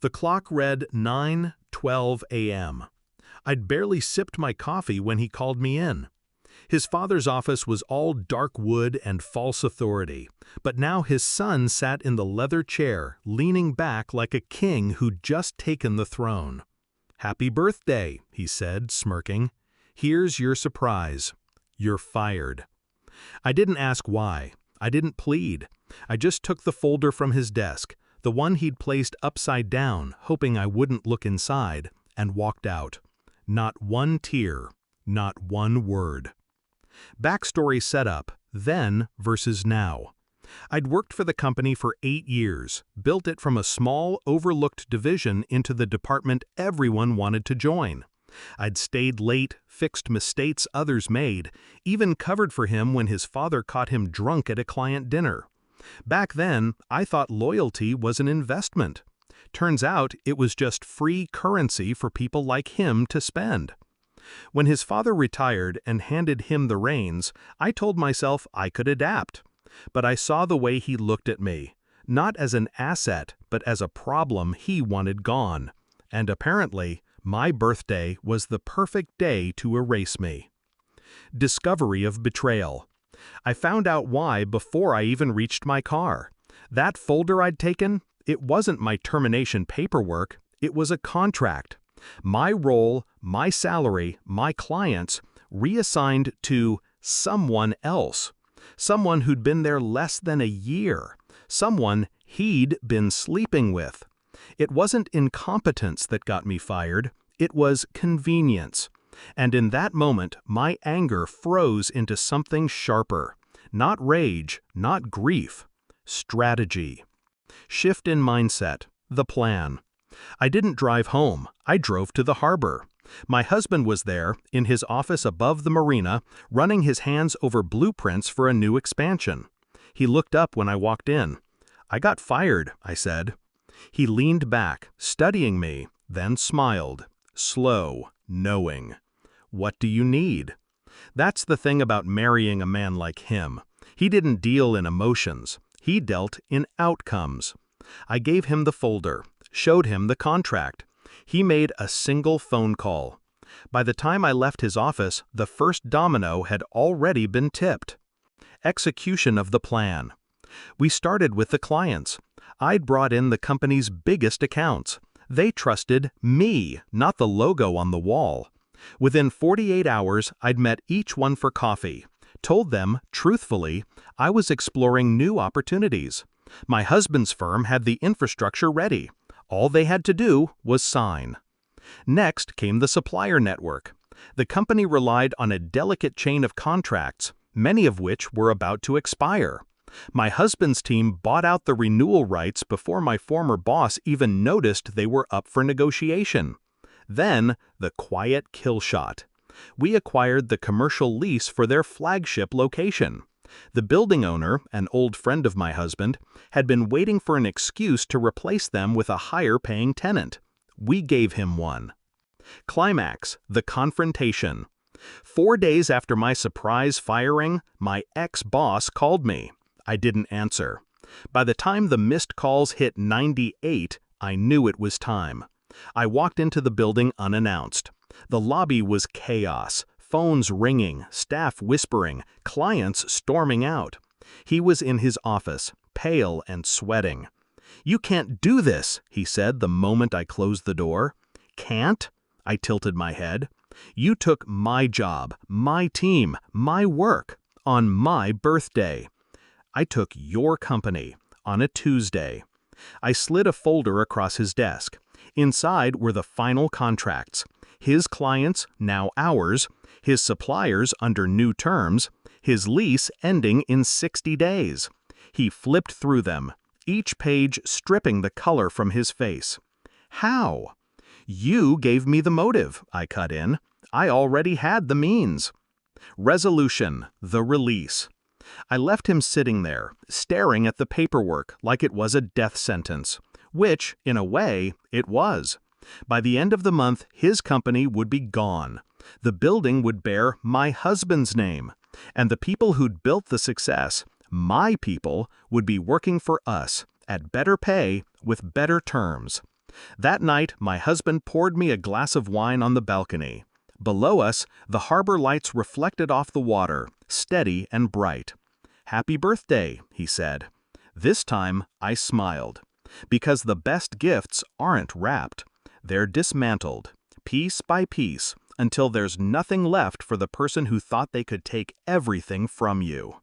The clock read 9:12 a.m. I'd barely sipped my coffee when he called me in. His father's office was all dark wood and false authority, but now his son sat in the leather chair, leaning back like a king who'd just taken the throne. "Happy birthday," he said, smirking. "Here's your surprise. You're fired." I didn't ask why. I didn't plead. I just took the folder from his desk, the one he'd placed upside down, hoping I wouldn't look inside, and walked out. Not one tear, not one word. Backstory setup, then versus now. I'd worked for the company for 8 years, built it from a small, overlooked division into the department everyone wanted to join. I'd stayed late, fixed mistakes others made, even covered for him when his father caught him drunk at a client dinner. Back then, I thought loyalty was an investment. Turns out it was just free currency for people like him to spend. When his father retired and handed him the reins, I told myself I could adapt. But I saw the way he looked at me, not as an asset, but as a problem he wanted gone. And apparently, my birthday was the perfect day to erase me. Discovery of betrayal. I found out why before I even reached my car. That folder I'd taken, it wasn't my termination paperwork, it was a contract. My role, my salary, my clients, reassigned to someone else. Someone who'd been there less than a year. Someone he'd been sleeping with. It wasn't incompetence that got me fired, it was convenience. And in that moment, my anger froze into something sharper. Not rage, not grief. Strategy. Shift in mindset. The plan. I didn't drive home. I drove to the harbor. My husband was there, in his office above the marina, running his hands over blueprints for a new expansion. He looked up when I walked in. "I got fired," I said. He leaned back, studying me, then smiled. Slow, knowing. "What do you need?" That's the thing about marrying a man like him. He didn't deal in emotions. He dealt in outcomes. I gave him the folder, showed him the contract. He made a single phone call. By the time I left his office, the first domino had already been tipped. Execution of the plan. We started with the clients. I'd brought in the company's biggest accounts. They trusted me, not the logo on the wall. Within 48 hours, I'd met each one for coffee, told them, truthfully, I was exploring new opportunities. My husband's firm had the infrastructure ready. All they had to do was sign. Next came the supplier network. The company relied on a delicate chain of contracts, many of which were about to expire. My husband's team bought out the renewal rights before my former boss even noticed they were up for negotiation. Then, the quiet kill shot. We acquired the commercial lease for their flagship location. The building owner, an old friend of my husband, had been waiting for an excuse to replace them with a higher-paying tenant. We gave him one. Climax, the confrontation. 4 days after my surprise firing, my ex-boss called me. I didn't answer. By the time the missed calls hit 98, I knew it was time. I walked into the building unannounced. The lobby was chaos. Phones ringing, staff whispering, clients storming out. He was in his office, pale and sweating. "You can't do this," he said the moment I closed the door. "Can't?" I tilted my head. "You took my job, my team, my work, on my birthday. I took your company on a Tuesday." I slid a folder across his desk. Inside were the final contracts. His clients, now ours, his suppliers under new terms, his lease ending in 60 days. He flipped through them, each page stripping the color from his face. "How?" "You gave me the motive," I cut in. "I already had the means." Resolution, the release. I left him sitting there, staring at the paperwork like it was a death sentence, which, in a way, it was. By the end of the month, his company would be gone. The building would bear my husband's name, and the people who'd built the success, my people, would be working for us, at better pay, with better terms. That night, my husband poured me a glass of wine on the balcony. Below us, the harbor lights reflected off the water, steady and bright. "Happy birthday," he said. This time, I smiled. Because the best gifts aren't wrapped. They're dismantled, piece by piece, until there's nothing left for the person who thought they could take everything from you.